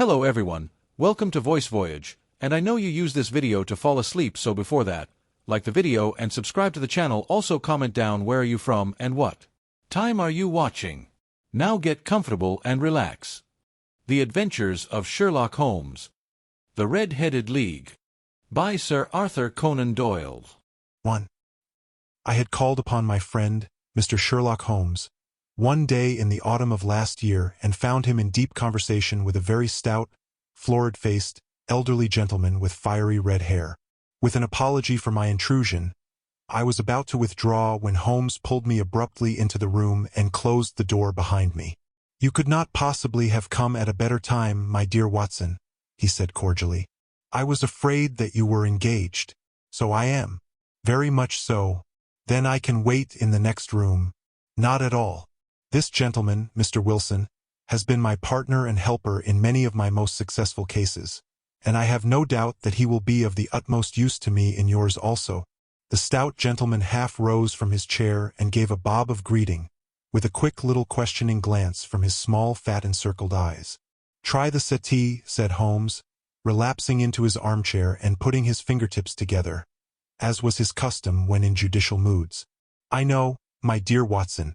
Hello everyone, welcome to Voice Voyage, and I know you use this video to fall asleep, so before that, like the video and subscribe to the channel. Also comment down where are you from and what time are you watching. Now get comfortable and relax. The Adventures of Sherlock Holmes. The Red-Headed League. By Sir Arthur Conan Doyle. 1. I had called upon my friend, Mr. Sherlock Holmes, one day in the autumn of last year and found him in deep conversation with a very stout, florid-faced, elderly gentleman with fiery red hair. With an apology for my intrusion, I was about to withdraw when Holmes pulled me abruptly into the room and closed the door behind me. "You could not possibly have come at a better time, my dear Watson," he said cordially. "I was afraid that you were engaged." "So I am." "Very much so. Then I can wait in the next room." "Not at all. This gentleman, Mr. Wilson, has been my partner and helper in many of my most successful cases, and I have no doubt that he will be of the utmost use to me in yours also." The stout gentleman half rose from his chair and gave a bob of greeting, with a quick little questioning glance from his small, fat, encircled eyes. "Try the settee," said Holmes, relapsing into his armchair and putting his fingertips together, as was his custom when in judicial moods. "I know, my dear Watson,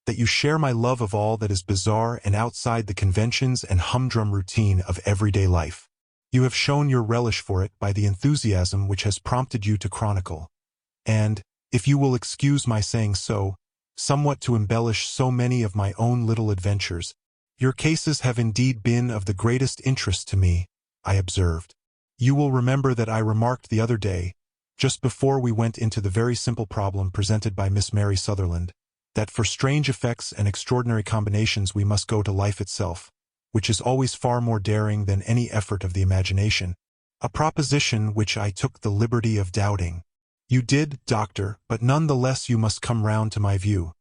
that you share my love of all that is bizarre and outside the conventions and humdrum routine of everyday life. You have shown your relish for it by the enthusiasm which has prompted you to chronicle, and, if you will excuse my saying so, somewhat to embellish so many of my own little adventures. Your cases have indeed been of the greatest interest to me," I observed. "You will remember that I remarked the other day, just before we went into the very simple problem presented by Miss Mary Sutherland, that for strange effects and extraordinary combinations we must go to life itself, which is always far more daring than any effort of the imagination, a proposition which I took the liberty of doubting. You did, Doctor, but none the less you must come round to my view,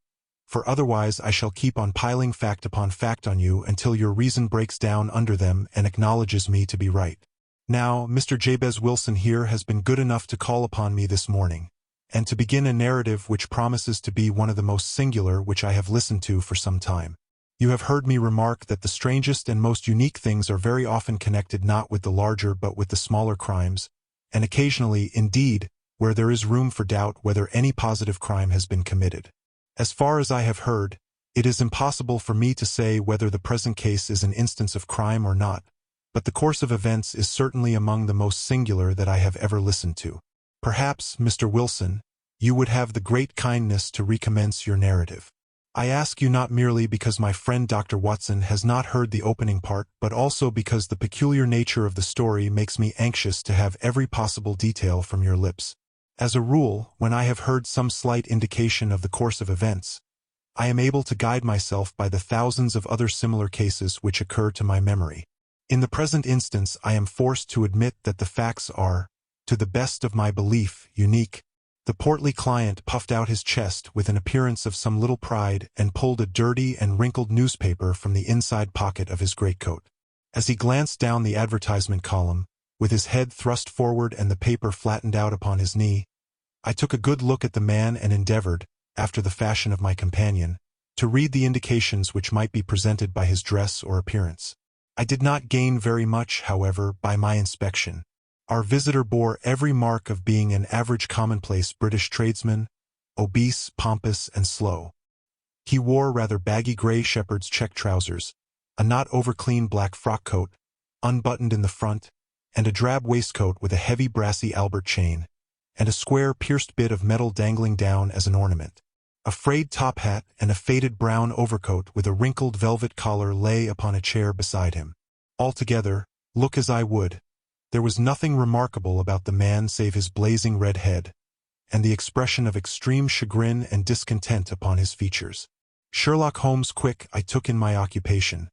for otherwise I shall keep on piling fact upon fact on you until your reason breaks down under them and acknowledges me to be right. Now, Mr. Jabez Wilson here has been good enough to call upon me this morning, and to begin a narrative which promises to be one of the most singular which I have listened to for some time. You have heard me remark that the strangest and most unique things are very often connected not with the larger but with the smaller crimes, and occasionally, indeed, where there is room for doubt whether any positive crime has been committed. As far as I have heard, it is impossible for me to say whether the present case is an instance of crime or not, but the course of events is certainly among the most singular that I have ever listened to. Perhaps, Mr. Wilson, you would have the great kindness to recommence your narrative. I ask you not merely because my friend Dr. Watson has not heard the opening part, but also because the peculiar nature of the story makes me anxious to have every possible detail from your lips. As a rule, when I have heard some slight indication of the course of events, I am able to guide myself by the thousands of other similar cases which occur to my memory. In the present instance, I am forced to admit that the facts are, to the best of my belief, unique. The portly client puffed out his chest with an appearance of some little pride and pulled a dirty and wrinkled newspaper from the inside pocket of his greatcoat. As he glanced down the advertisement column, with his head thrust forward and the paper flattened out upon his knee, I took a good look at the man and endeavored, after the fashion of my companion, to read the indications which might be presented by his dress or appearance. I did not gain very much, however, by my inspection. Our visitor bore every mark of being an average commonplace British tradesman, obese, pompous, and slow. He wore rather baggy gray shepherd's check trousers, a not over-clean black frock coat, unbuttoned in the front, and a drab waistcoat with a heavy brassy Albert chain, and a square pierced bit of metal dangling down as an ornament. A frayed top hat and a faded brown overcoat with a wrinkled velvet collar lay upon a chair beside him. Altogether, look as I would, there was nothing remarkable about the man save his blazing red head, and the expression of extreme chagrin and discontent upon his features. Sherlock Holmes quick I took in my occupation,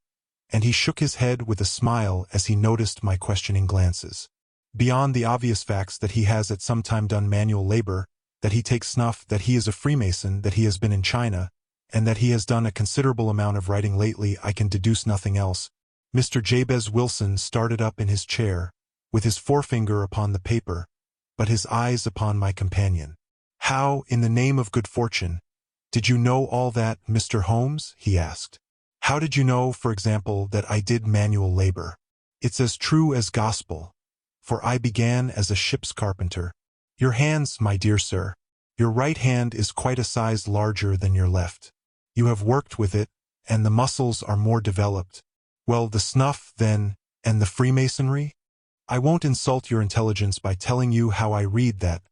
and he shook his head with a smile as he noticed my questioning glances. Beyond the obvious facts that he has at some time done manual labor, that he takes snuff, that he is a Freemason, that he has been in China, and that he has done a considerable amount of writing lately, I can deduce nothing else. Mr. Jabez Wilson started up in his chair, with his forefinger upon the paper, but his eyes upon my companion. "How, in the name of good fortune, did you know all that, Mr. Holmes?" he asked. "How did you know, for example, that I did manual labor?" It's as true as gospel. For I began as a ship's carpenter. Your hands, my dear sir. Your right hand is quite a size larger than your left. You have worked with it, and the muscles are more developed. Well, the snuff, then, and the Freemasonry? I won't insult your intelligence by telling you how I read that,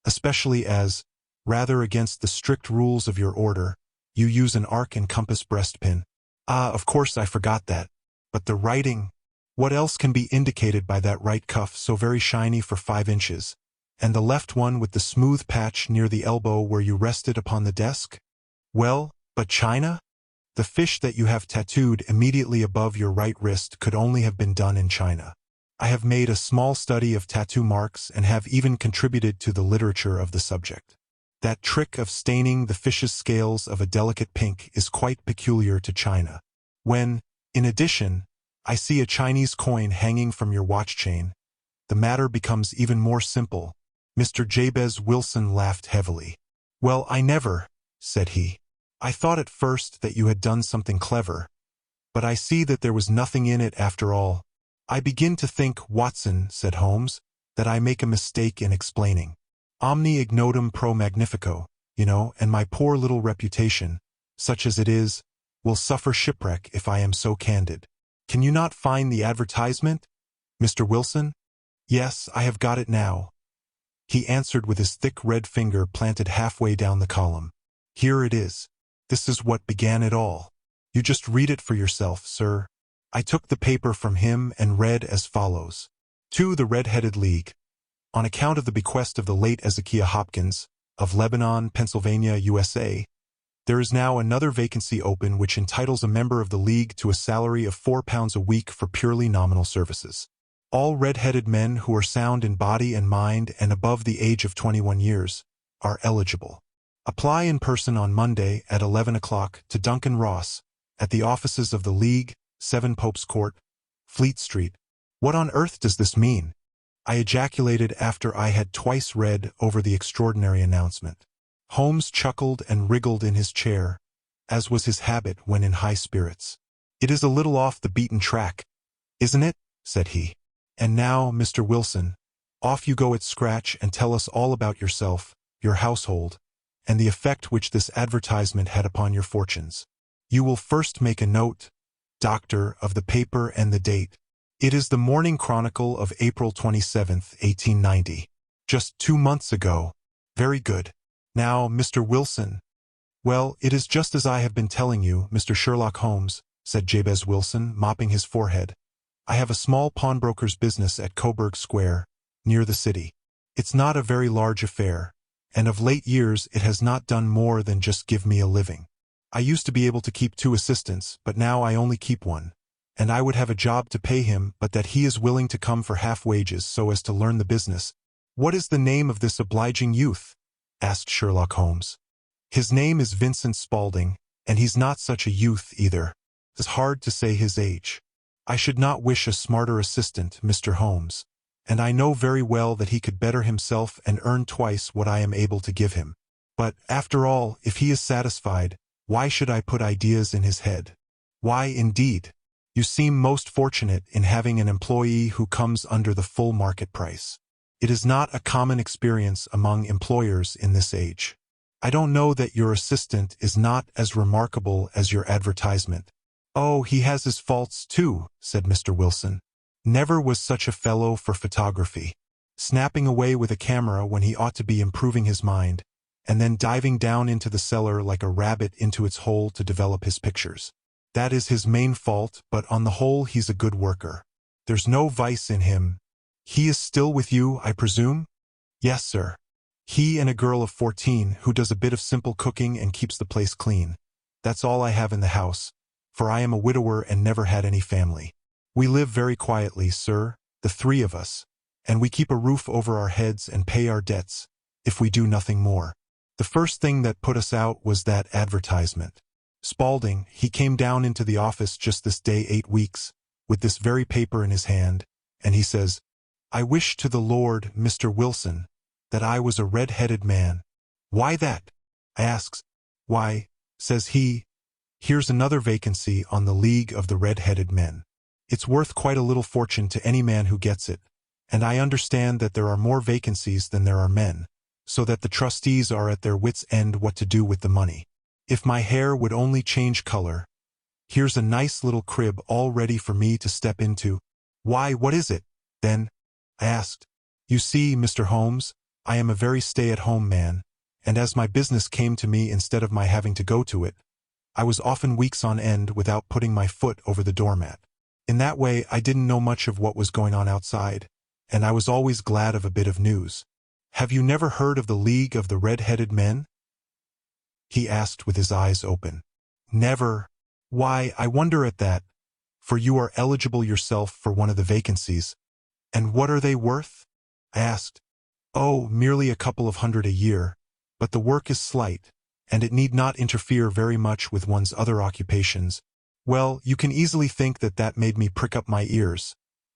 especially as, rather against the strict rules of your order, you use an arc and compass breastpin. Ah, of course I forgot that. But the writing, what else can be indicated by that right cuff so very shiny for 5 inches, and the left one with the smooth patch near the elbow where you rested upon the desk? Well, but China? The fish that you have tattooed immediately above your right wrist could only have been done in China. I have made a small study of tattoo marks and have even contributed to the literature of the subject. That trick of staining the fish's scales of a delicate pink is quite peculiar to China. When, in addition, I see a Chinese coin hanging from your watch chain, the matter becomes even more simple. Mr. Jabez Wilson laughed heavily. Well, I never, said he. I thought at first that you had done something clever, but I see that there was nothing in it after all. I begin to think, Watson, said Holmes, that I make a mistake in explaining. Omni ignotum pro magnifico, and my poor little reputation, such as it is, will suffer shipwreck if I am so candid. Can you not find the advertisement, Mr. Wilson? Yes, I have got it now. He answered with his thick red finger planted halfway down the column. Here it is. This is what began it all. You just read it for yourself, sir. I took the paper from him and read as follows. To the Red-Headed League. On account of the bequest of the late Ezekiah Hopkins, of Lebanon, Pennsylvania, USA, there is now another vacancy open which entitles a member of the League to a salary of £4 a week for purely nominal services. All red-headed men who are sound in body and mind and above the age of 21 years are eligible. Apply in person on Monday at 11 o'clock to Duncan Ross, at the offices of the League, 7 Pope's Court, Fleet Street. What on earth does this mean? I ejaculated after I had twice read over the extraordinary announcement. Holmes chuckled and wriggled in his chair, as was his habit when in high spirits. It is a little off the beaten track, isn't it? Said he. And now, Mr. Wilson, off you go at scratch and tell us all about yourself, your household, and the effect which this advertisement had upon your fortunes. You will first make a note, Doctor, of the paper and the date. It is the Morning Chronicle of April 27th, 1890. Just 2 months ago. Very good. Now, Mr. Wilson. Well, it is just as I have been telling you, Mr. Sherlock Holmes, said Jabez Wilson, mopping his forehead. I have a small pawnbroker's business at Coburg Square, near the city. It's not a very large affair, and of late years it has not done more than just give me a living. I used to be able to keep 2 assistants, but now I only keep 1, and I would have a job to pay him but that he is willing to come for half wages so as to learn the business. What is the name of this obliging youth? Asked Sherlock Holmes. His name is Vincent Spaulding, and he's not such a youth either. It's hard to say his age. I should not wish a smarter assistant, Mr. Holmes, and I know very well that he could better himself and earn twice what I am able to give him. But, after all, if he is satisfied, why should I put ideas in his head? Why, indeed? You seem most fortunate in having an employee who comes under the full market price. It is not a common experience among employers in this age. I don't know that your assistant is not as remarkable as your advertisement. Oh, he has his faults too, said Mr. Wilson. Never was such a fellow for photography. Snapping away with a camera when he ought to be improving his mind, and then diving down into the cellar like a rabbit into its hole to develop his pictures. That is his main fault, but on the whole he's a good worker. There's no vice in him. He is still with you, I presume? Yes, sir. He and a girl of 14 who does a bit of simple cooking and keeps the place clean. That's all I have in the house, for I am a widower and never had any family. We live very quietly, sir, the 3 of us, and we keep a roof over our heads and pay our debts, if we do nothing more. The first thing that put us out was that advertisement. Spaulding, he came down into the office just this day 8 weeks, with this very paper in his hand, and he says, I wish to the Lord, Mr. Wilson, that I was a red-headed man. Why that? I asks. Why, says he, here's another vacancy on the League of the Red-Headed Men. It's worth quite a little fortune to any man who gets it, and I understand that there are more vacancies than there are men, so that the trustees are at their wits' end what to do with the money. If my hair would only change color. Here's a nice little crib all ready for me to step into. Why, what is it, then? I asked. You see, Mr. Holmes, I am a very stay-at-home man, and as my business came to me instead of my having to go to it, I was often weeks on end without putting my foot over the doormat. In that way, I didn't know much of what was going on outside, and I was always glad of a bit of news. Have you never heard of the League of the Red-Headed Men? He asked with his eyes open. Never. Why, I wonder at that, for you are eligible yourself for one of the vacancies. And what are they worth? I asked. Oh, merely a couple of hundred a year, but the work is slight, and it need not interfere very much with one's other occupations. Well, you can easily think that made me prick up my ears,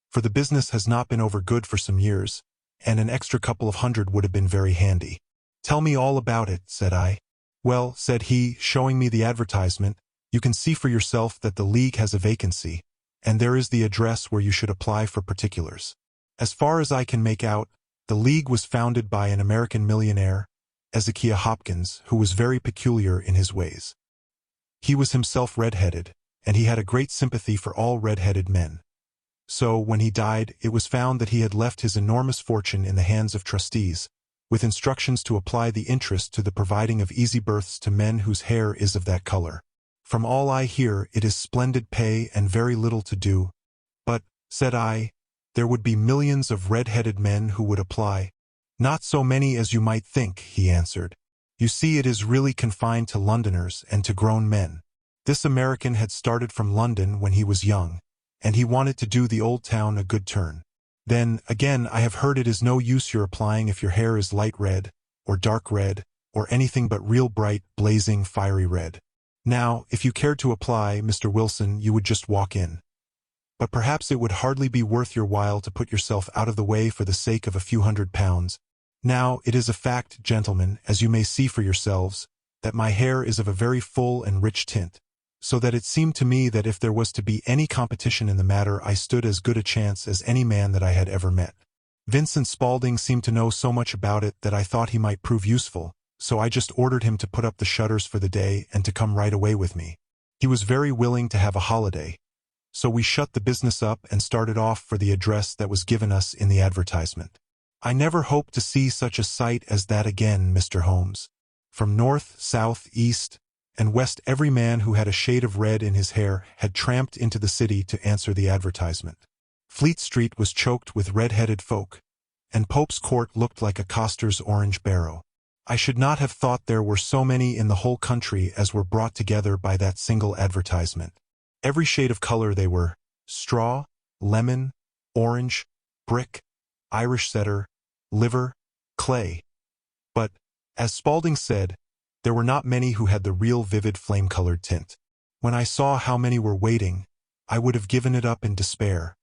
for the business has not been over good for some years, and an extra couple of hundred would have been very handy. Tell me all about it, said I. Well, said he, showing me the advertisement, you can see for yourself that the League has a vacancy, and there is the address where you should apply for particulars. As far as I can make out, the League was founded by an American millionaire, Ezekiah Hopkins, who was very peculiar in his ways. He was himself red-headed, and he had a great sympathy for all red-headed men. So, when he died, it was found that he had left his enormous fortune in the hands of trustees, with instructions to apply the interest to the providing of easy berths to men whose hair is of that color. From all I hear, it is splendid pay and very little to do. But, said I, there would be millions of red-headed men who would apply. Not so many as you might think, he answered. You see, it is really confined to Londoners and to grown men. This American had started from London when he was young, and he wanted to do the old town a good turn. Then, again, I have heard it is no use your applying if your hair is light red, or dark red, or anything but real bright, blazing, fiery red. Now, if you cared to apply, Mr. Wilson, you would just walk in. But perhaps it would hardly be worth your while to put yourself out of the way for the sake of a few £100. Now, it is a fact, gentlemen, as you may see for yourselves, that my hair is of a very full and rich tint, so that it seemed to me that if there was to be any competition in the matter, I stood as good a chance as any man that I had ever met. Vincent Spaulding seemed to know so much about it that I thought he might prove useful, so I just ordered him to put up the shutters for the day and to come right away with me. He was very willing to have a holiday, so we shut the business up and started off for the address that was given us in the advertisement. I never hoped to see such a sight as that again, Mr. Holmes. From north, south, east, and west every man who had a shade of red in his hair had tramped into the city to answer the advertisement. Fleet Street was choked with red-headed folk, and Pope's Court looked like a coster's orange barrow. I should not have thought there were so many in the whole country as were brought together by that single advertisement. Every shade of color they were: straw, lemon, orange, brick, Irish setter, liver, clay. But, as Spaulding said, there were not many who had the real vivid flame-colored tint. When I saw how many were waiting, I would have given it up in despair.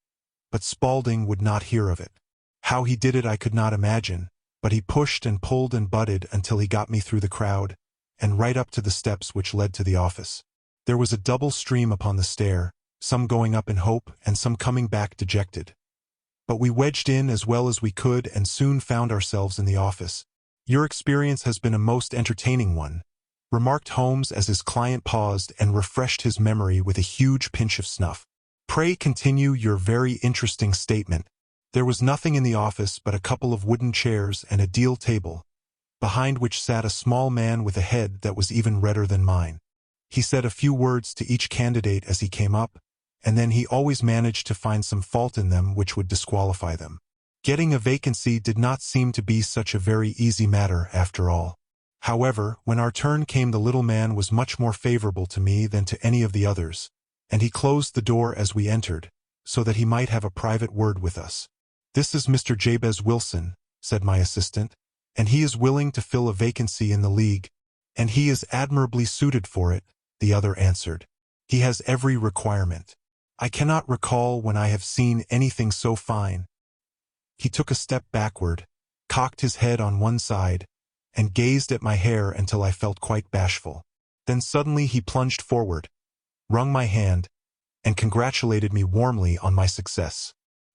But Spaulding would not hear of it. How he did it I could not imagine, but he pushed and pulled and butted until he got me through the crowd, and right up to the steps which led to the office. There was a double stream upon the stair, some going up in hope and some coming back dejected. But we wedged in as well as we could and soon found ourselves in the office. Your experience has been a most entertaining one, remarked Holmes as his client paused and refreshed his memory with a huge pinch of snuff. Pray continue your very interesting statement. There was nothing in the office but a couple of wooden chairs and a deal table, behind which sat a small man with a head that was even redder than mine. He said a few words to each candidate as he came up, and then he always managed to find some fault in them which would disqualify them. Getting a vacancy did not seem to be such a very easy matter after all. However, when our turn came, the little man was much more favorable to me than to any of the others, and he closed the door as we entered, so that he might have a private word with us. This is Mr. Jabez Wilson, said my assistant, and he is willing to fill a vacancy in the League, and he is admirably suited for it, the other answered. He has every requirement. I cannot recall when I have seen anything so fine. He took a step backward, cocked his head on one side, and gazed at my hair until I felt quite bashful. Then suddenly he plunged forward, wrung my hand, and congratulated me warmly on my success.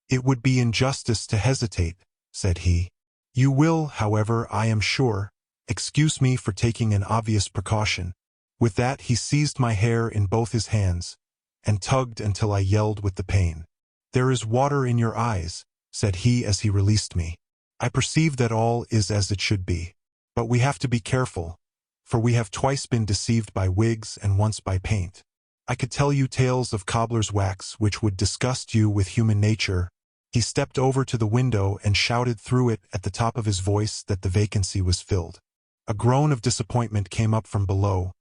"It would be injustice to hesitate," said he. "You will, however, I am sure, excuse me for taking an obvious precaution." With that he seized my hair in both his hands, and tugged until I yelled with the pain. "There is water in your eyes," said he as he released me. "I perceive that all is as it should be. But we have to be careful, for we have twice been deceived by wigs and once by paint. I could tell you tales of cobbler's wax which would disgust you with human nature." He stepped over to the window and shouted through it at the top of his voice that the vacancy was filled. A groan of disappointment came up from below,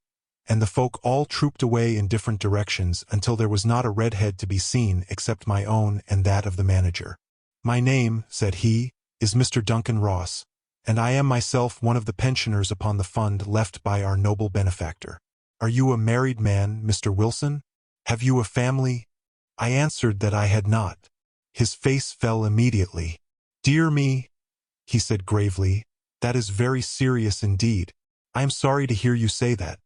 and the folk all trooped away in different directions until there was not a redhead to be seen except my own and that of the manager. "My name," said he, "is Mr. Duncan Ross, and I am myself one of the pensioners upon the fund left by our noble benefactor. Are you a married man, Mr. Wilson? Have you a family?" I answered that I had not. His face fell immediately. "Dear me," he said gravely, "that is very serious indeed. I am sorry to hear you say that.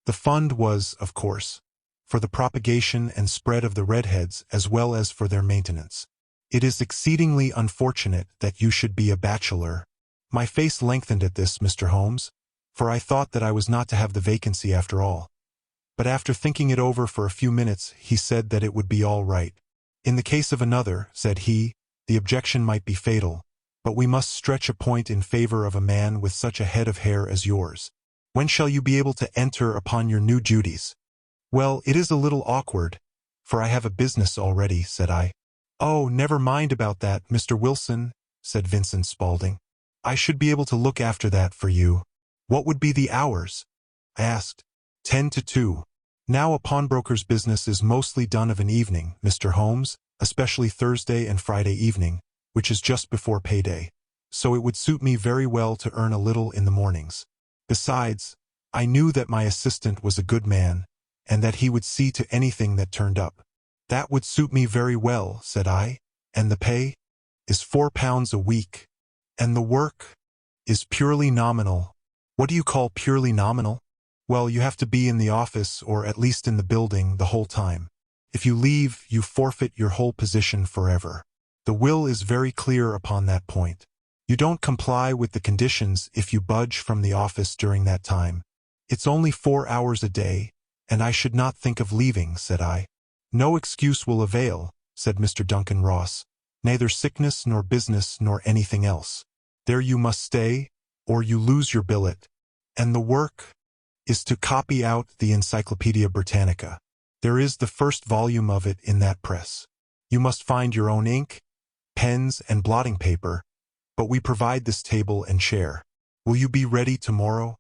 The fund was, of course, for the propagation and spread of the redheads as well as for their maintenance. It is exceedingly unfortunate that you should be a bachelor." My face lengthened at this, Mr. Holmes, for I thought that I was not to have the vacancy after all. But after thinking it over for a few minutes, he said that it would be all right. "In the case of another," said he, "the objection might be fatal, but we must stretch a point in favor of a man with such a head of hair as yours. When shall you be able to enter upon your new duties?" "Well, it is a little awkward, for I have a business already," said I. "Oh, never mind about that, Mr. Wilson," said Vincent Spaulding. "I should be able to look after that for you." "What would be the hours?" I asked. 10 to 2. "Now a pawnbroker's business is mostly done of an evening, Mr. Holmes, especially Thursday and Friday evening, which is just before payday. So it would suit me very well to earn a little in the mornings. Besides, I knew that my assistant was a good man, and that he would see to anything that turned up." "That would suit me very well," said I. "And the pay?" "Is £4 a week." "And the work?" "Is purely nominal." "What do you call purely nominal?" "Well, you have to be in the office, or at least in the building, the whole time. If you leave, you forfeit your whole position forever. The will is very clear upon that point. You don't comply with the conditions if you budge from the office during that time. It's only 4 hours a day, and I should not think of leaving," said I. "No excuse will avail," said Mr. Duncan Ross. "Neither sickness nor business nor anything else. There you must stay, or you lose your billet. And the work is to copy out the Encyclopedia Britannica. There is the first volume of it in that press. You must find your own ink, pens, and blotting paper, but we provide this table and chair. Will you be ready tomorrow?"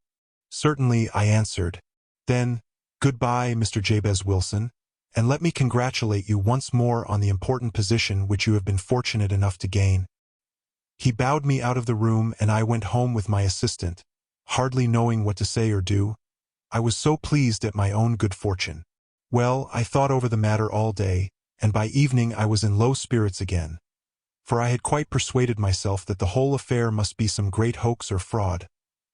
"Certainly," I answered. "Then, goodbye, Mr. Jabez Wilson, and let me congratulate you once more on the important position which you have been fortunate enough to gain." He bowed me out of the room, and I went home with my assistant, hardly knowing what to say or do. I was so pleased at my own good fortune. Well, I thought over the matter all day, and by evening I was in low spirits again, for I had quite persuaded myself that the whole affair must be some great hoax or fraud,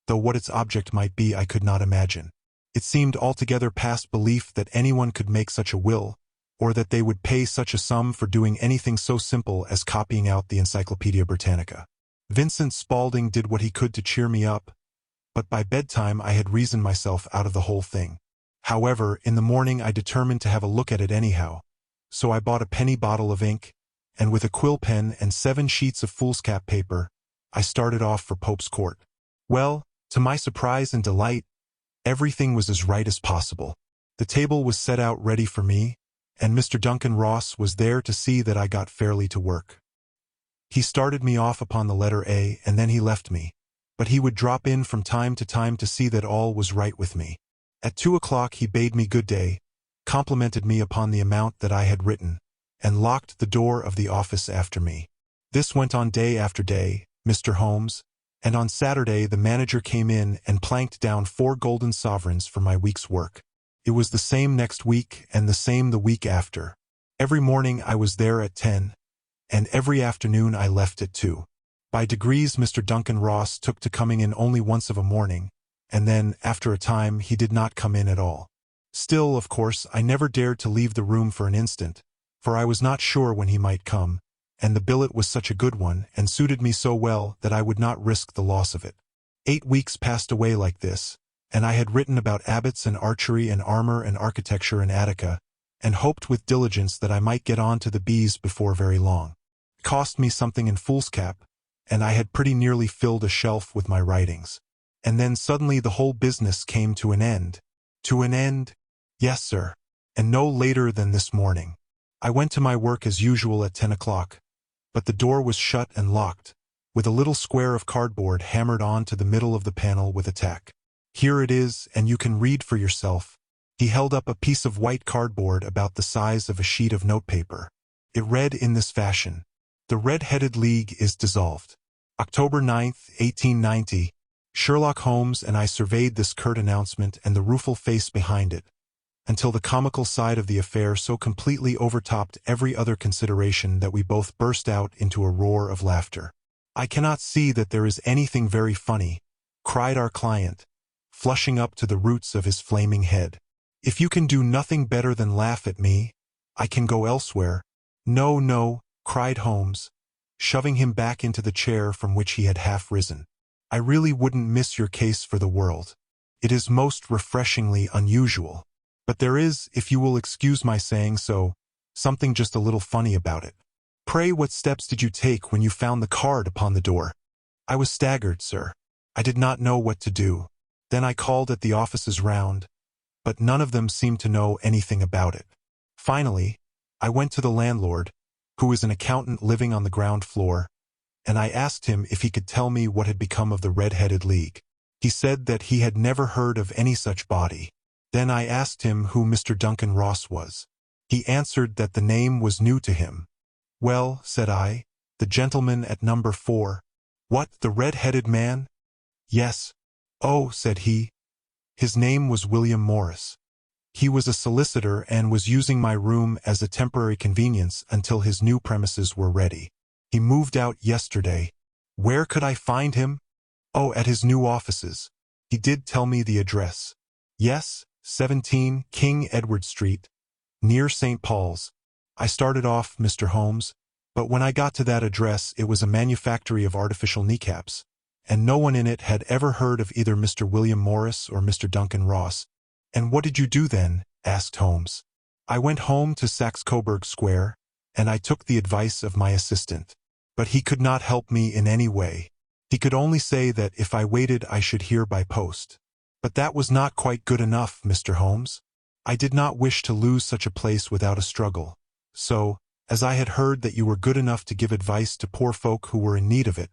though what its object might be I could not imagine. It seemed altogether past belief that anyone could make such a will, or that they would pay such a sum for doing anything so simple as copying out the Encyclopedia Britannica. Vincent Spaulding did what he could to cheer me up, but by bedtime I had reasoned myself out of the whole thing. However, in the morning I determined to have a look at it anyhow, so I bought a penny bottle of ink, and with a quill pen and 7 sheets of foolscap paper, I started off for Pope's Court. Well, to my surprise and delight, everything was as right as possible. The table was set out ready for me, and Mr. Duncan Ross was there to see that I got fairly to work. He started me off upon the letter A, and then he left me, but he would drop in from time to time to see that all was right with me. At 2 o'clock he bade me good day, complimented me upon the amount that I had written, and locked the door of the office after me. This went on day after day, Mr. Holmes, and on Saturday the manager came in and planked down 4 golden sovereigns for my week's work. It was the same next week and the same the week after. Every morning I was there at 10, and every afternoon I left at 2. By degrees Mr. Duncan Ross took to coming in only once of a morning, and then, after a time, he did not come in at all. Still, of course, I never dared to leave the room for an instant, for I was not sure when he might come, and the billet was such a good one and suited me so well that I would not risk the loss of it. 8 weeks passed away like this, and I had written about abbots and archery and armor and architecture in Attica, and hoped with diligence that I might get on to the bees before very long. It cost me something in foolscap, and I had pretty nearly filled a shelf with my writings. And then suddenly the whole business came to an end. To an end? Yes, sir. And no later than this morning. I went to my work as usual at 10 o'clock, but the door was shut and locked, with a little square of cardboard hammered on to the middle of the panel with a tack. Here it is, and you can read for yourself. He held up a piece of white cardboard about the size of a sheet of notepaper. It read in this fashion: The Red-Headed League is dissolved. October 9th, 1890. Sherlock Holmes and I surveyed this curt announcement and the rueful face behind it, until the comical side of the affair so completely overtopped every other consideration that we both burst out into a roar of laughter. "I cannot see that there is anything very funny," cried our client, flushing up to the roots of his flaming head. "If you can do nothing better than laugh at me, I can go elsewhere." "No, no," cried Holmes, shoving him back into the chair from which he had half risen. "I really wouldn't miss your case for the world. It is most refreshingly unusual. But there is, if you will excuse my saying so, something just a little funny about it. Pray, what steps did you take when you found the card upon the door?" "I was staggered, sir. I did not know what to do. Then I called at the offices round, but none of them seemed to know anything about it. Finally, I went to the landlord, who is an accountant living on the ground floor, and I asked him if he could tell me what had become of the Red-Headed League. He said that he had never heard of any such body. Then I asked him who Mr. Duncan Ross was. He answered that the name was new to him. "Well," said I, "the gentleman at number 4. "What, the red-headed man?" "Yes." "Oh," said he, "his name was William Morris. He was a solicitor and was using my room as a temporary convenience until his new premises were ready. He moved out yesterday." "Where could I find him?" "Oh, at his new offices. He did tell me the address." "Yes, 17 King Edward Street, near St. Paul's." I started off, Mr. Holmes, but when I got to that address it was a manufactory of artificial kneecaps, and no one in it had ever heard of either Mr. William Morris or Mr. Duncan Ross. "And what did you do then?" asked Holmes. "I went home to Saxe-Coburg Square, and I took the advice of my assistant. But he could not help me in any way. He could only say that if I waited I should hear by post. But that was not quite good enough, Mr. Holmes. I did not wish to lose such a place without a struggle. So, as I had heard that you were good enough to give advice to poor folk who were in need of it,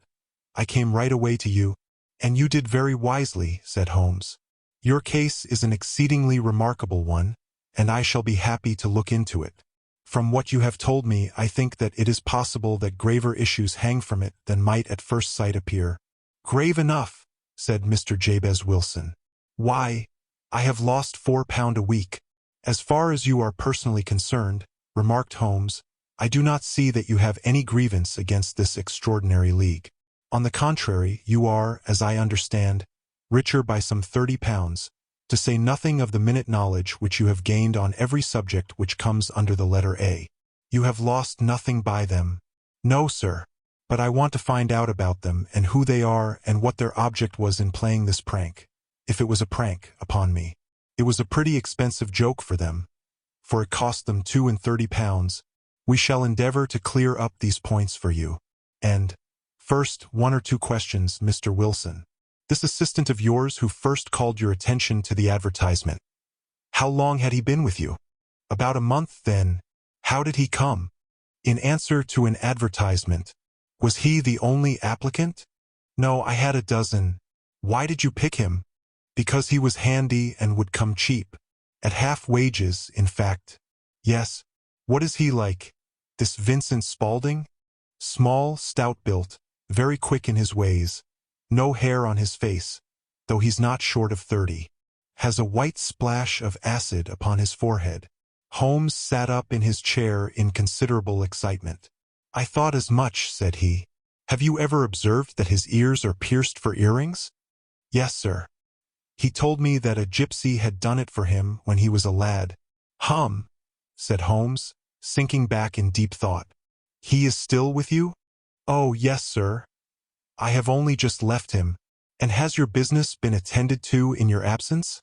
I came right away to you." "And you did very wisely," said Holmes. "Your case is an exceedingly remarkable one, and I shall be happy to look into it. From what you have told me, I think that it is possible that graver issues hang from it than might at first sight appear." "Grave enough," said Mr. Jabez Wilson. "Why, I have lost £4 a week." "As far as you are personally concerned," remarked Holmes, "I do not see that you have any grievance against this extraordinary league. On the contrary, you are, as I understand, richer by some £30, to say nothing of the minute knowledge which you have gained on every subject which comes under the letter A. You have lost nothing by them." "No, sir. But I want to find out about them and who they are and what their object was in playing this prank, if it was a prank, upon me. It was a pretty expensive joke for them, for it cost them £32. We shall endeavor to clear up these points for you. And, first, 1 or 2 questions, Mr. Wilson. This assistant of yours who first called your attention to the advertisement, how long had he been with you?" "About a month, then." "How did he come?" "In answer to an advertisement." "Was he the only applicant?" "No, I had a dozen." "Why did you pick him?" "Because he was handy and would come cheap. At half wages, in fact." "Yes. What is he like, this Vincent Spaulding?" "Small, stout-built, very quick in his ways. No hair on his face, though he's not short of 30. Has a white splash of acid upon his forehead." Holmes sat up in his chair in considerable excitement. "I thought as much," said he. "Have you ever observed that his ears are pierced for earrings?" "Yes, sir." He told me that a gypsy had done it for him when he was a lad. Hum, said Holmes, sinking back in deep thought. He is still with you? Oh, yes, sir. I have only just left him. And has your business been attended to in your absence?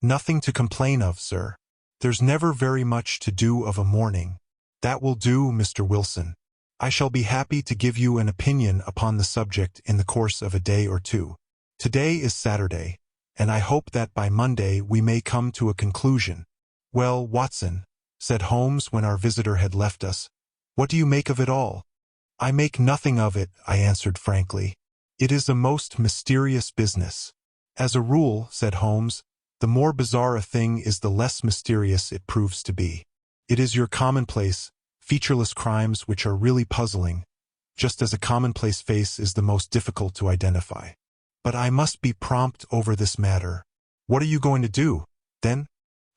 Nothing to complain of, sir. There's never very much to do of a morning. That will do, Mr. Wilson. I shall be happy to give you an opinion upon the subject in the course of a day or two. Today is Saturday, and I hope that by Monday we may come to a conclusion. Well, Watson, said Holmes when our visitor had left us, what do you make of it all? I make nothing of it, I answered frankly. It is a most mysterious business. As a rule, said Holmes, the more bizarre a thing is the less mysterious it proves to be. It is your commonplace, featureless crimes which are really puzzling, just as a commonplace face is the most difficult to identify. But I must be prompt over this matter. What are you going to do, then?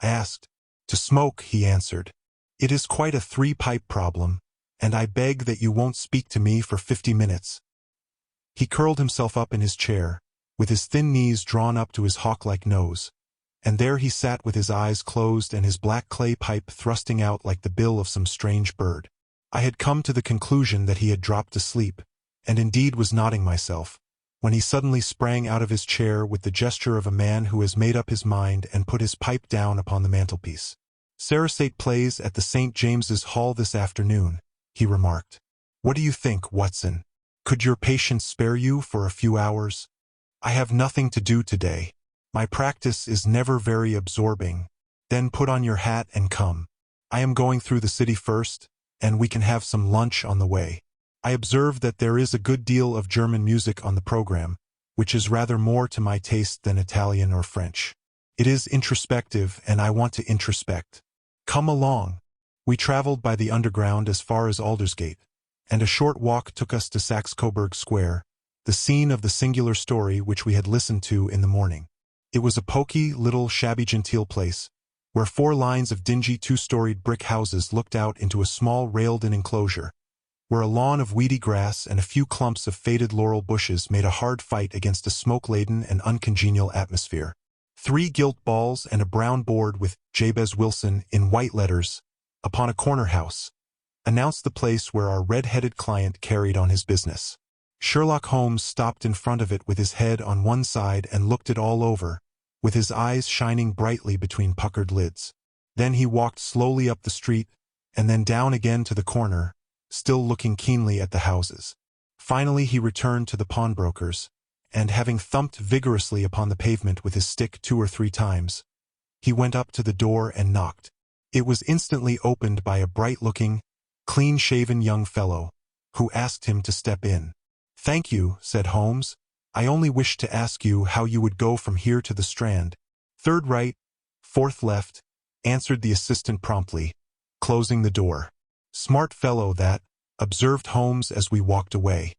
I asked. To smoke, he answered. It is quite a three-pipe problem, and I beg that you won't speak to me for 50 minutes. He curled himself up in his chair, with his thin knees drawn up to his hawk-like nose, and there he sat with his eyes closed and his black clay pipe thrusting out like the bill of some strange bird. I had come to the conclusion that he had dropped asleep, and indeed was nodding myself, when he suddenly sprang out of his chair with the gesture of a man who has made up his mind and put his pipe down upon the mantelpiece. Sarasate plays at the St. James's Hall this afternoon, he remarked. What do you think, Watson? Could your patience spare you for a few hours? I have nothing to do today. My practice is never very absorbing. Then put on your hat and come. I am going through the city first, and we can have some lunch on the way. I observe that there is a good deal of German music on the program, which is rather more to my taste than Italian or French. It is introspective, and I want to introspect. Come along. We traveled by the underground as far as Aldersgate, and a short walk took us to Saxe-Coburg Square, the scene of the singular story which we had listened to in the morning. It was a poky, little, shabby-genteel place, where 4 lines of dingy 2-storied brick houses looked out into a small railed-in enclosure, where a lawn of weedy grass and a few clumps of faded laurel bushes made a hard fight against a smoke-laden and uncongenial atmosphere. 3 gilt balls and a brown board with Jabez Wilson in white letters, upon a corner house, announced the place where our red-headed client carried on his business. Sherlock Holmes stopped in front of it with his head on one side and looked it all over, with his eyes shining brightly between puckered lids. Then he walked slowly up the street, and then down again to the corner, still looking keenly at the houses. Finally he returned to the pawnbroker's, and having thumped vigorously upon the pavement with his stick 2 or 3 times, he went up to the door and knocked. It was instantly opened by a bright-looking, clean-shaven young fellow, who asked him to step in. "Thank you," said Holmes. "I only wished to ask you how you would go from here to the Strand." "3rd right, 4th left," answered the assistant promptly, closing the door. "Smart fellow that," observed Holmes as we walked away.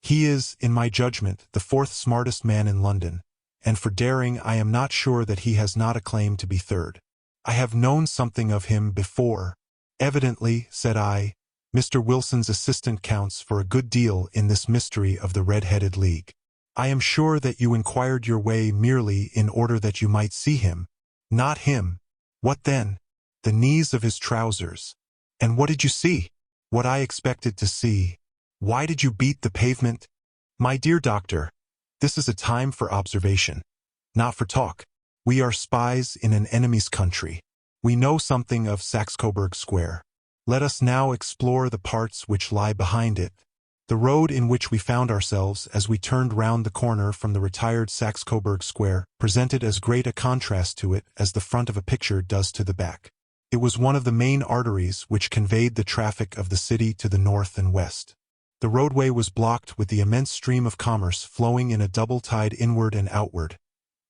"He is, in my judgment, the 4th smartest man in London, and for daring I am not sure that he has not a claim to be 3rd. I have known something of him before." "Evidently," said I, "Mr. Wilson's assistant counts for a good deal in this mystery of the Red-Headed League. I am sure that you inquired your way merely in order that you might see him." "Not him." "What then?" "The knees of his trousers." "And what did you see?" "What I expected to see." "Why did you beat the pavement?" "My dear doctor, this is a time for observation, not for talk. We are spies in an enemy's country. We know something of Saxe-Coburg Square. Let us now explore the parts which lie behind it." The road in which we found ourselves as we turned round the corner from the retired Saxe-Coburg Square presented as great a contrast to it as the front of a picture does to the back. It was one of the main arteries which conveyed the traffic of the city to the north and west. The roadway was blocked with the immense stream of commerce flowing in a double tide inward and outward,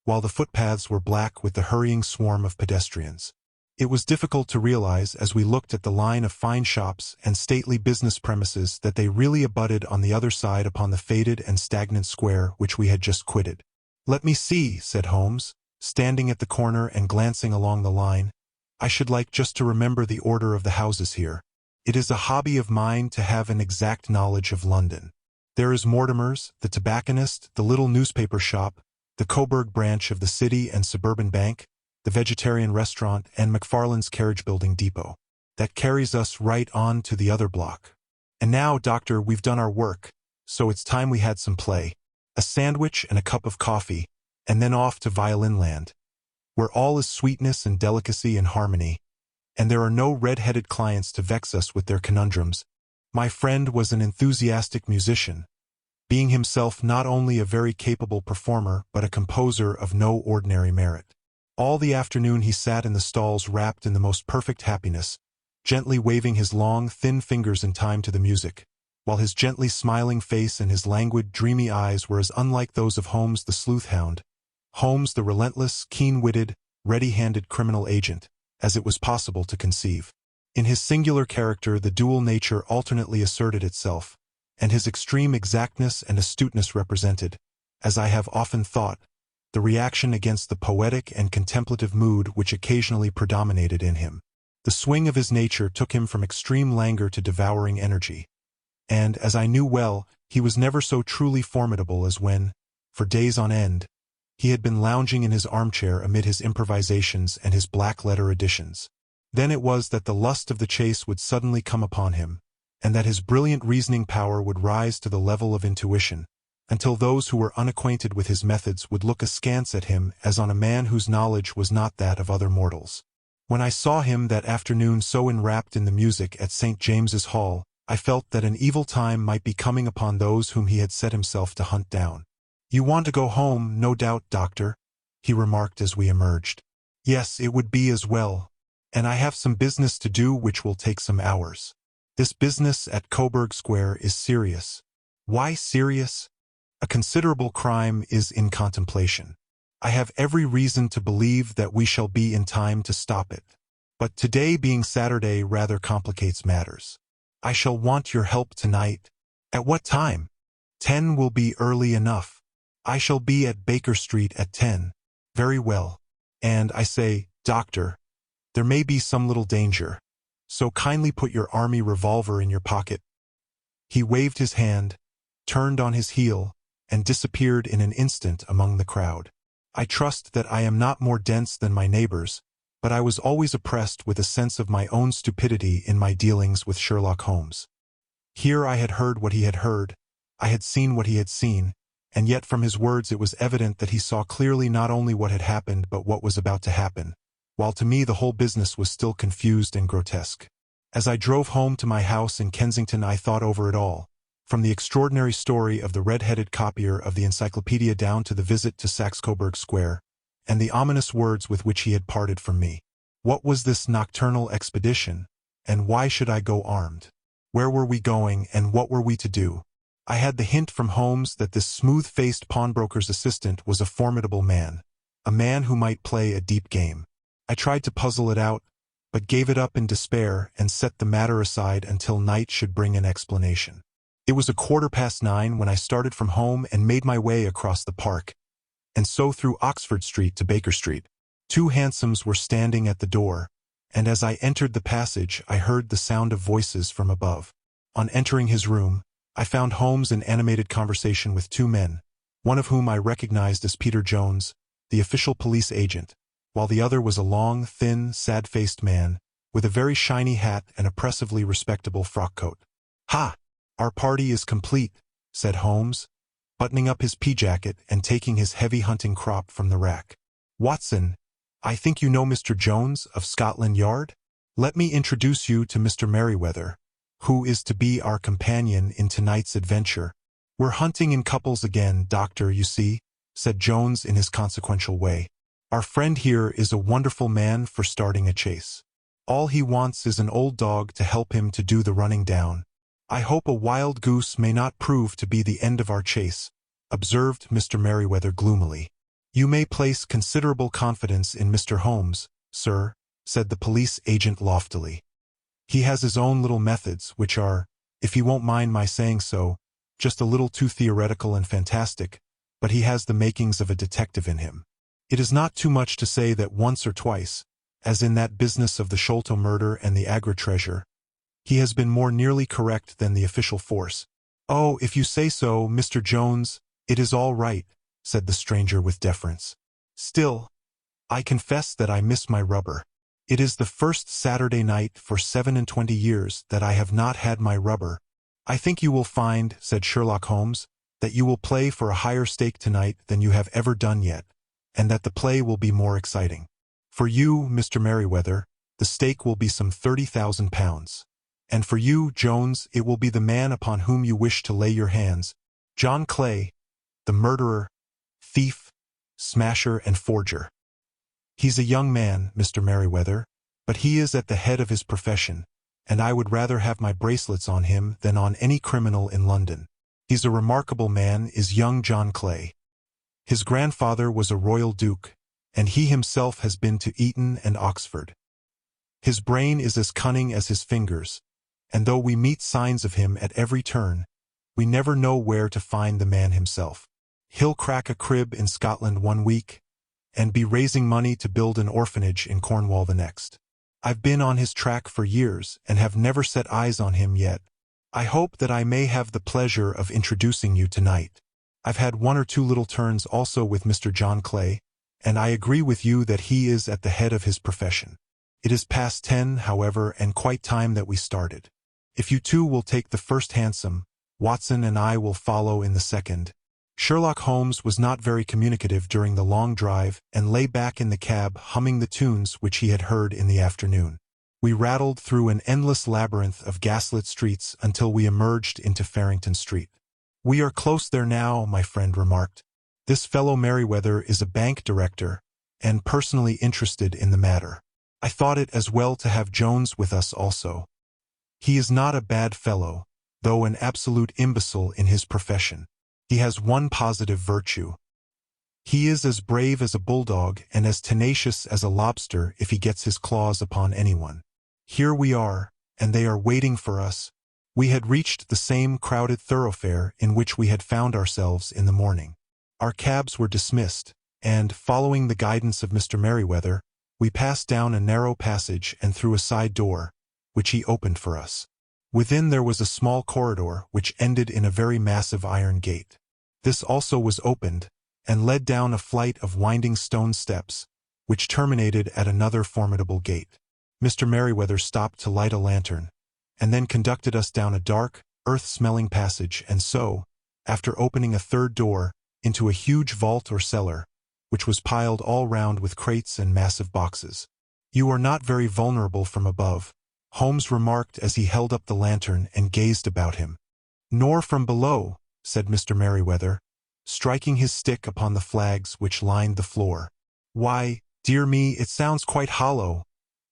while the footpaths were black with the hurrying swarm of pedestrians. It was difficult to realize as we looked at the line of fine shops and stately business premises that they really abutted on the other side upon the faded and stagnant square which we had just quitted. "Let me see," said Holmes, standing at the corner and glancing along the line. "I should like just to remember the order of the houses here. It is a hobby of mine to have an exact knowledge of London. There is Mortimer's, the tobacconist, the little newspaper shop, the Coburg branch of the City and Suburban Bank, the Vegetarian Restaurant, and McFarland's Carriage Building Depot. That carries us right on to the other block. And now, Doctor, we've done our work, so it's time we had some play. A sandwich and a cup of coffee, and then off to Violin Land, where all is sweetness and delicacy and harmony, and there are no red-headed clients to vex us with their conundrums. My friend was an enthusiastic musician, being himself not only a very capable performer but a composer of no ordinary merit. All the afternoon he sat in the stalls wrapped in the most perfect happiness, gently waving his long, thin fingers in time to the music, while his gently smiling face and his languid, dreamy eyes were as unlike those of Holmes the sleuth-hound, Holmes the relentless, keen-witted, ready-handed criminal agent, as it was possible to conceive. In his singular character the dual nature alternately asserted itself, and his extreme exactness and astuteness represented, as I have often thought, the reaction against the poetic and contemplative mood which occasionally predominated in him. The swing of his nature took him from extreme languor to devouring energy, and, as I knew well, he was never so truly formidable as when, for days on end, he had been lounging in his armchair amid his improvisations and his black-letter editions. Then it was that the lust of the chase would suddenly come upon him, and that his brilliant reasoning power would rise to the level of intuition, until those who were unacquainted with his methods would look askance at him as on a man whose knowledge was not that of other mortals. When I saw him that afternoon so enwrapped in the music at St. James's Hall, I felt that an evil time might be coming upon those whom he had set himself to hunt down. "You want to go home, no doubt, Doctor," he remarked as we emerged. "Yes, it would be as well. And I have some business to do which will take some hours. This business at Coburg Square is serious." "Why serious?" "A considerable crime is in contemplation. I have every reason to believe that we shall be in time to stop it. But today being Saturday rather complicates matters. I shall want your help tonight." "At what time?" "10 will be early enough. I shall be at Baker Street at 10. "Very well. And I say, Doctor, there may be some little danger, so kindly put your army revolver in your pocket." He waved his hand, turned on his heel, and disappeared in an instant among the crowd. I trust that I am not more dense than my neighbors, but I was always oppressed with a sense of my own stupidity in my dealings with Sherlock Holmes. Here I had heard what he had heard, I had seen what he had seen, and yet from his words it was evident that he saw clearly not only what had happened but what was about to happen, while to me the whole business was still confused and grotesque. As I drove home to my house in Kensington I thought over it all, from the extraordinary story of the red-headed copier of the encyclopedia down to the visit to Saxe-Coburg Square, and the ominous words with which he had parted from me. What was this nocturnal expedition, and why should I go armed? Where were we going, and what were we to do? I had the hint from Holmes that this smooth-faced pawnbroker's assistant was a formidable man, a man who might play a deep game. I tried to puzzle it out, but gave it up in despair and set the matter aside until night should bring an explanation. It was 9:15 when I started from home and made my way across the park, and so through Oxford Street to Baker Street. 2 hansoms were standing at the door, and as I entered the passage I heard the sound of voices from above. On entering his room, I found Holmes in animated conversation with 2 men, one of whom I recognized as Peter Jones, the official police agent, while the other was a long, thin, sad-faced man, with a very shiny hat and oppressively respectable frock-coat. "Ha! Our party is complete," said Holmes, buttoning up his pea-jacket and taking his heavy hunting crop from the rack. "Watson, I think you know Mr. Jones of Scotland Yard? Let me introduce you to Mr. Merryweather, who is to be our companion in tonight's adventure. We're hunting in couples again, Doctor, you see," said Jones in his consequential way. "Our friend here is a wonderful man for starting a chase. All he wants is an old dog to help him to do the running down. I hope a wild goose may not prove to be the end of our chase," observed Mr. Merryweather gloomily. "You may place considerable confidence in Mr. Holmes, sir," said the police agent loftily. "He has his own little methods, which are, if you won't mind my saying so, just a little too theoretical and fantastic, but he has the makings of a detective in him. It is not too much to say that once or twice, as in that business of the Sholto murder and the Agra treasure, he has been more nearly correct than the official force." "Oh, if you say so, Mr. Jones, it is all right," said the stranger with deference. Still, I confess that I miss my rubber. It is the first Saturday night for 27 years that I have not had my rubber. I think you will find, said Sherlock Holmes, that you will play for a higher stake tonight than you have ever done yet, and that the play will be more exciting. For you, Mr. Merryweather, the stake will be some £30,000. And for you, Jones, it will be the man upon whom you wish to lay your hands, John Clay, the murderer, thief, smasher, and forger. He's a young man, Mr. Merryweather, but he is at the head of his profession, and I would rather have my bracelets on him than on any criminal in London. He's a remarkable man, is young John Clay. His grandfather was a royal duke, and he himself has been to Eton and Oxford. His brain is as cunning as his fingers, and though we meet signs of him at every turn, we never know where to find the man himself. He'll crack a crib in Scotland one week, and be raising money to build an orphanage in Cornwall the next. I've been on his track for years and have never set eyes on him yet. I hope that I may have the pleasure of introducing you tonight. I've had one or two little turns also with Mr. John Clay, and I agree with you that he is at the head of his profession. It is past 10, however, and quite time that we started. If you two will take the first hansom, Watson and I will follow in the second. Sherlock Holmes was not very communicative during the long drive and lay back in the cab humming the tunes which he had heard in the afternoon. We rattled through an endless labyrinth of gaslit streets until we emerged into Farrington Street. We are close there now, my friend remarked. This fellow Merryweather is a bank director, and personally interested in the matter. I thought it as well to have Jones with us also. He is not a bad fellow, though an absolute imbecile in his profession. He has one positive virtue. He is as brave as a bulldog and as tenacious as a lobster if he gets his claws upon anyone. Here we are, and they are waiting for us. We had reached the same crowded thoroughfare in which we had found ourselves in the morning. Our cabs were dismissed, and, following the guidance of Mr. Merryweather, we passed down a narrow passage and through a side door, which he opened for us. Within there was a small corridor which ended in a very massive iron gate. This also was opened, and led down a flight of winding stone steps, which terminated at another formidable gate. Mr. Merryweather stopped to light a lantern, and then conducted us down a dark, earth-smelling passage and so, after opening a third door, into a huge vault or cellar, which was piled all round with crates and massive boxes. You are not very vulnerable from above, Holmes remarked as he held up the lantern and gazed about him. Nor from below, said Mr. Merryweather, striking his stick upon the flags which lined the floor. Why, dear me, it sounds quite hollow,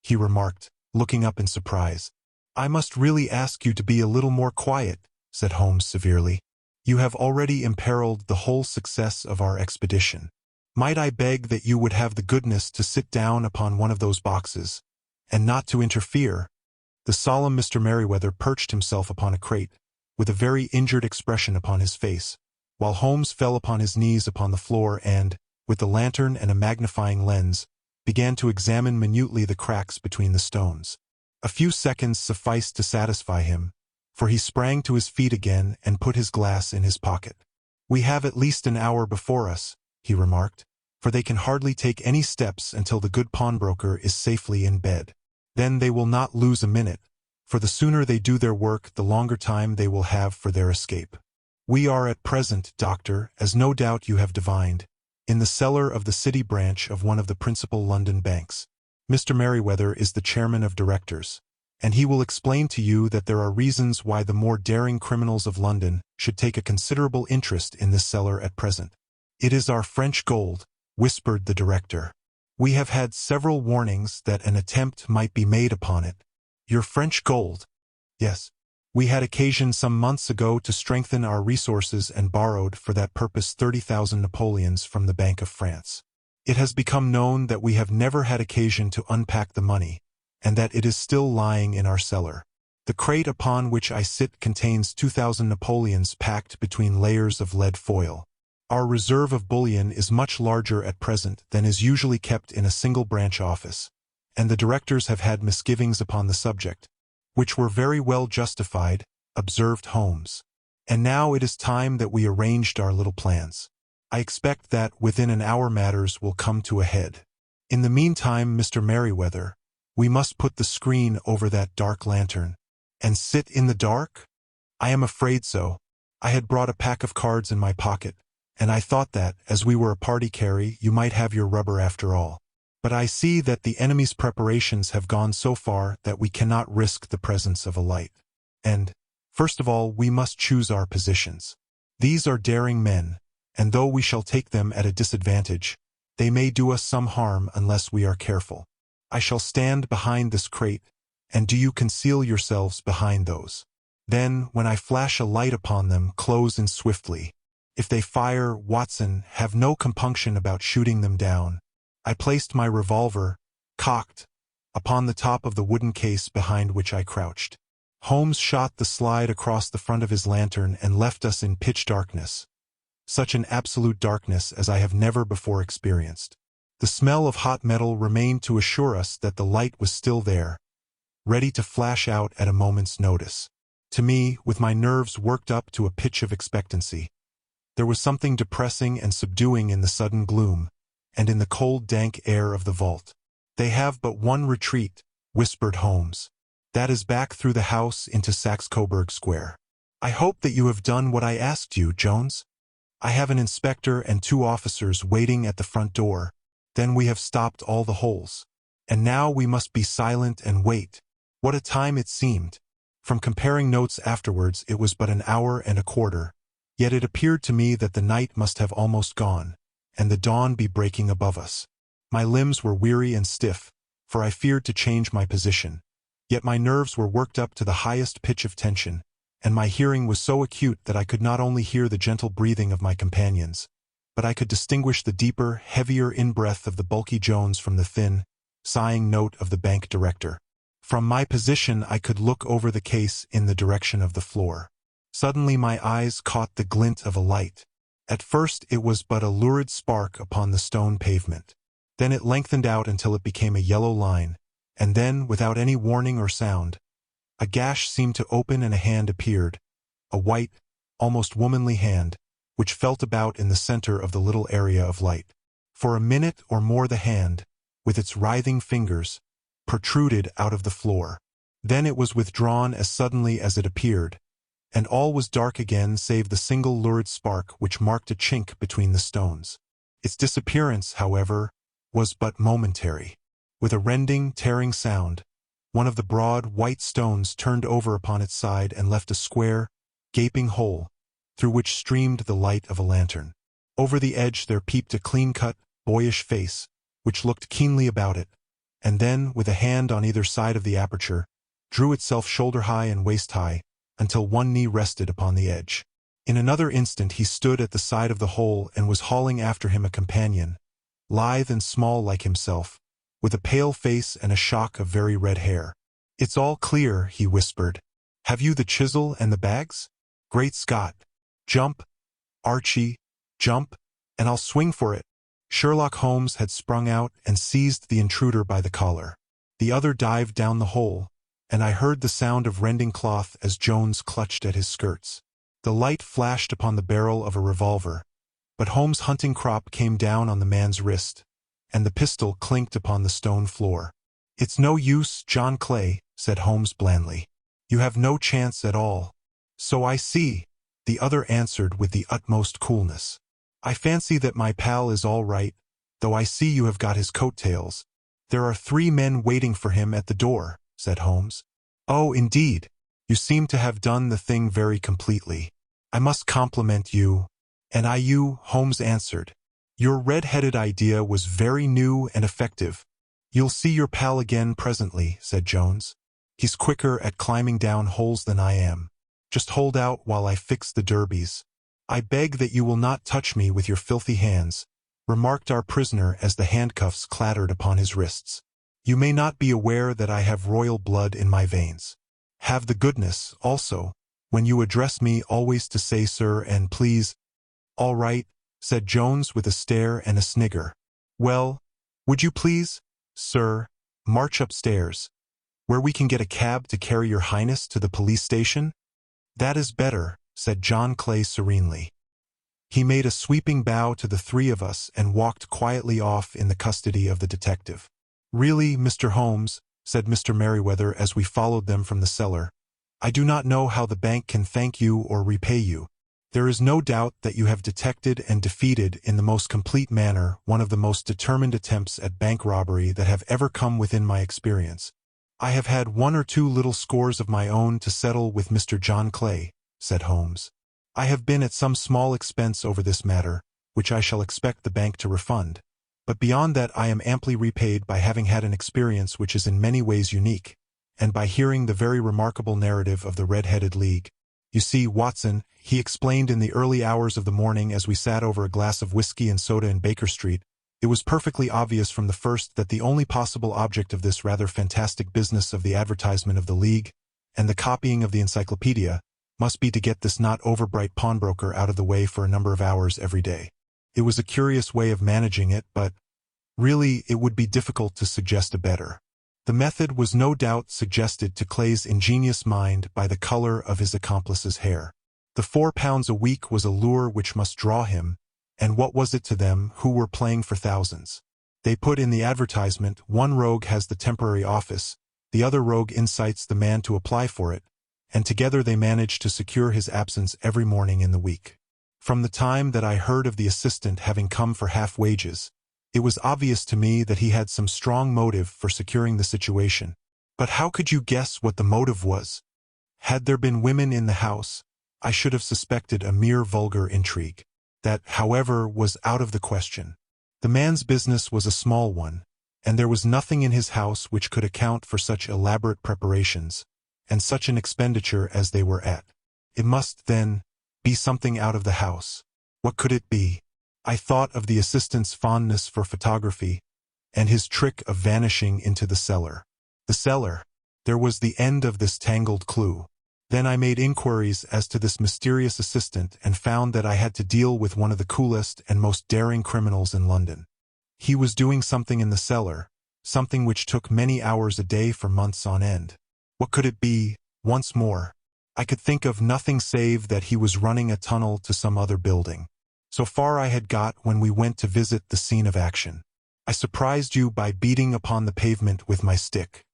he remarked, looking up in surprise. I must really ask you to be a little more quiet, said Holmes severely. You have already imperiled the whole success of our expedition. Might I beg that you would have the goodness to sit down upon one of those boxes, and not to interfere? The solemn Mr. Merryweather perched himself upon a crate, with a very injured expression upon his face, while Holmes fell upon his knees upon the floor and, with the lantern and a magnifying lens, began to examine minutely the cracks between the stones. A few seconds sufficed to satisfy him, for he sprang to his feet again and put his glass in his pocket. We have at least an hour before us, he remarked, for they can hardly take any steps until the good pawnbroker is safely in bed. Then they will not lose a minute, for the sooner they do their work the longer time they will have for their escape. We are at present, Doctor, as no doubt you have divined, in the cellar of the city branch of one of the principal London banks. Mr. Merryweather is the chairman of directors, and he will explain to you that there are reasons why the more daring criminals of London should take a considerable interest in this cellar at present. It is our French gold, whispered the director. We have had several warnings that an attempt might be made upon it. Your French gold? Yes. We had occasion some months ago to strengthen our resources and borrowed for that purpose 30,000 Napoleons from the Bank of France. It has become known that we have never had occasion to unpack the money, and that it is still lying in our cellar. The crate upon which I sit contains 2,000 Napoleons packed between layers of lead foil. Our reserve of bullion is much larger at present than is usually kept in a single branch office, and the directors have had misgivings upon the subject, which were very well justified, observed Holmes. And now it is time that we arranged our little plans. I expect that within an hour matters will come to a head. In the meantime, Mr. Merriweather, we must put the screen over that dark lantern. And sit in the dark? I am afraid so. I had brought a pack of cards in my pocket, and I thought that, as we were a party carry, you might have your rubber after all. But I see that the enemy's preparations have gone so far that we cannot risk the presence of a light. And, first of all, we must choose our positions. These are daring men, and though we shall take them at a disadvantage, they may do us some harm unless we are careful. I shall stand behind this crate, and do you conceal yourselves behind those. Then, when I flash a light upon them, close in swiftly. If they fire, Watson, have no compunction about shooting them down. I placed my revolver, cocked, upon the top of the wooden case behind which I crouched. Holmes shot the slide across the front of his lantern and left us in pitch darkness. Such an absolute darkness as I have never before experienced. The smell of hot metal remained to assure us that the light was still there, ready to flash out at a moment's notice. To me, with my nerves worked up to a pitch of expectancy, there was something depressing and subduing in the sudden gloom, and in the cold, dank air of the vault. "They have but one retreat," whispered Holmes. "That is back through the house into Saxe-Coburg Square. I hope that you have done what I asked you, Jones. I have an inspector and 2 officers waiting at the front door. Then we have stopped all the holes. And now we must be silent and wait." What a time it seemed! From comparing notes afterwards, it was but an hour and a quarter. Yet it appeared to me that the night must have almost gone, and the dawn be breaking above us. My limbs were weary and stiff, for I feared to change my position. Yet my nerves were worked up to the highest pitch of tension, and my hearing was so acute that I could not only hear the gentle breathing of my companions, but I could distinguish the deeper, heavier in-breath of the bulky Jones from the thin, sighing note of the bank director. From my position I could look over the case in the direction of the floor. Suddenly my eyes caught the glint of a light. At first it was but a lurid spark upon the stone pavement. Then it lengthened out until it became a yellow line, and then, without any warning or sound, a gash seemed to open and a hand appeared, a white, almost womanly hand, which felt about in the center of the little area of light. For a minute or more the hand, with its writhing fingers, protruded out of the floor. Then it was withdrawn as suddenly as it appeared, and all was dark again save the single lurid spark which marked a chink between the stones. Its disappearance, however, was but momentary. With a rending, tearing sound, one of the broad, white stones turned over upon its side and left a square, gaping hole, through which streamed the light of a lantern. Over the edge there peeped a clean-cut, boyish face, which looked keenly about it, and then, with a hand on either side of the aperture, drew itself shoulder-high and waist-high, until one knee rested upon the edge. In another instant he stood at the side of the hole and was hauling after him a companion, lithe and small like himself, with a pale face and a shock of very red hair. "It's all clear," he whispered. "Have you the chisel and the bags? Great Scott! Jump, Archie, jump, and I'll swing for it." Sherlock Holmes had sprung out and seized the intruder by the collar. The other dived down the hole, and I heard the sound of rending cloth as Jones clutched at his skirts. The light flashed upon the barrel of a revolver, but Holmes' hunting crop came down on the man's wrist, and the pistol clinked upon the stone floor. "It's no use, John Clay," said Holmes blandly. "You have no chance at all." "So I see," the other answered with the utmost coolness. "I fancy that my pal is all right, though I see you have got his coat-tails." "There are 3 men waiting for him at the door," said Holmes. "Oh, indeed. You seem to have done the thing very completely. I must compliment you." "And I you," Holmes answered. "Your red-headed idea was very new and effective." "You'll see your pal again presently," said Jones. "He's quicker at climbing down holes than I am. Just hold out while I fix the derbies." "I beg that you will not touch me with your filthy hands," remarked our prisoner as the handcuffs clattered upon his wrists. "You may not be aware that I have royal blood in my veins. Have the goodness, also, when you address me always to say sir and please." "All right," said Jones with a stare and a snigger. "Well, would you please, sir, march upstairs, where we can get a cab to carry your highness to the police station?" "That is better," said John Clay serenely. He made a sweeping bow to the three of us and walked quietly off in the custody of the detective. "Really, Mr. Holmes," said Mr. Merriweather as we followed them from the cellar, "I do not know how the bank can thank you or repay you. There is no doubt that you have detected and defeated in the most complete manner one of the most determined attempts at bank robbery that have ever come within my experience. I have had 1 or 2 little scores of my own to settle with Mr. John Clay," said Holmes. "I have been at some small expense over this matter, which I shall expect the bank to refund. But beyond that I am amply repaid by having had an experience which is in many ways unique, and by hearing the very remarkable narrative of the Red-Headed League. You see, Watson," he explained in the early hours of the morning as we sat over a glass of whiskey and soda in Baker Street, "it was perfectly obvious from the first that the only possible object of this rather fantastic business of the advertisement of the League, and the copying of the encyclopedia, must be to get this not overbright pawnbroker out of the way for a number of hours every day. It was a curious way of managing it, but really it would be difficult to suggest a better. The method was no doubt suggested to Clay's ingenious mind by the color of his accomplice's hair. The £4 a week was a lure which must draw him, and what was it to them who were playing for thousands? They put in the advertisement, "One rogue has the temporary office, the other rogue incites the man to apply for it," and together they managed to secure his absence every morning in the week. From the time that I heard of the assistant having come for half wages, it was obvious to me that he had some strong motive for securing the situation. But how could you guess what the motive was? Had there been women in the house, I should have suspected a mere vulgar intrigue. That, however, was out of the question. The man's business was a small one, and there was nothing in his house which could account for such elaborate preparations, and such an expenditure as they were at. It must, then, be something out of the house. What could it be? I thought of the assistant's fondness for photography, and his trick of vanishing into the cellar. The cellar! There was the end of this tangled clue. Then I made inquiries as to this mysterious assistant and found that I had to deal with one of the coolest and most daring criminals in London. He was doing something in the cellar, something which took many hours a day for months on end. What could it be? Once more, I could think of nothing save that he was running a tunnel to some other building. So far I had got when we went to visit the scene of action. I surprised you by beating upon the pavement with my stick.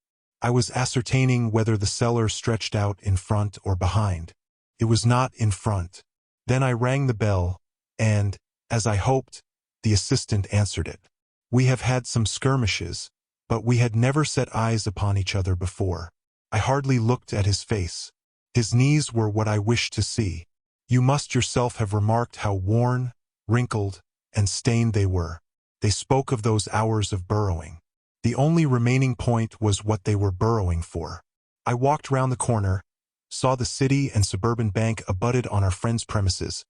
I was ascertaining whether the cellar stretched out in front or behind. It was not in front. Then I rang the bell, and, as I hoped, the assistant answered it. We have had some skirmishes, but we had never set eyes upon each other before. I hardly looked at his face. His knees were what I wished to see. You must yourself have remarked how worn, wrinkled, and stained they were. They spoke of those hours of burrowing. The only remaining point was what they were burrowing for. I walked round the corner, saw the City and Suburban Bank abutted on our friend's premises,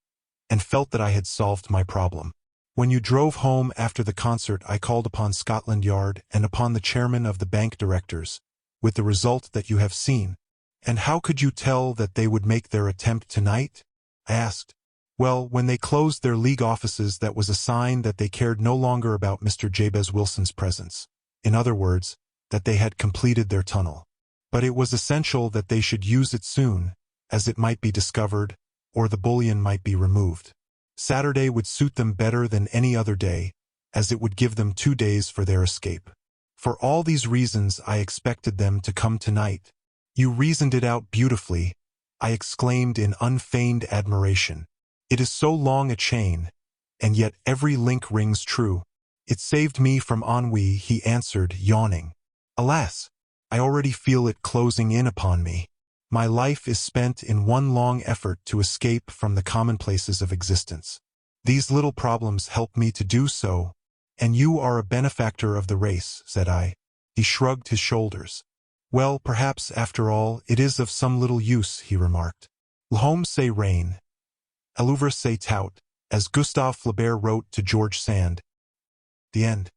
and felt that I had solved my problem. When you drove home after the concert I called upon Scotland Yard and upon the chairman of the bank directors, with the result that you have seen. And how could you tell that they would make their attempt tonight? I asked. Well, when they closed their league offices that was a sign that they cared no longer about Mr. Jabez Wilson's presence. In other words, that they had completed their tunnel. But it was essential that they should use it soon, as it might be discovered, or the bullion might be removed. Saturday would suit them better than any other day, as it would give them 2 days for their escape. For all these reasons I expected them to come tonight. You reasoned it out beautifully, I exclaimed in unfeigned admiration. It is so long a chain, and yet every link rings true. It saved me from ennui, he answered, yawning. Alas, I already feel it closing in upon me. My life is spent in one long effort to escape from the commonplaces of existence. These little problems help me to do so, and you are a benefactor of the race, said I. He shrugged his shoulders. Well, perhaps, after all, it is of some little use, he remarked. L'homme c'est rien, l'ouvre c'est tout, as Gustave Flaubert wrote to George Sand. The end.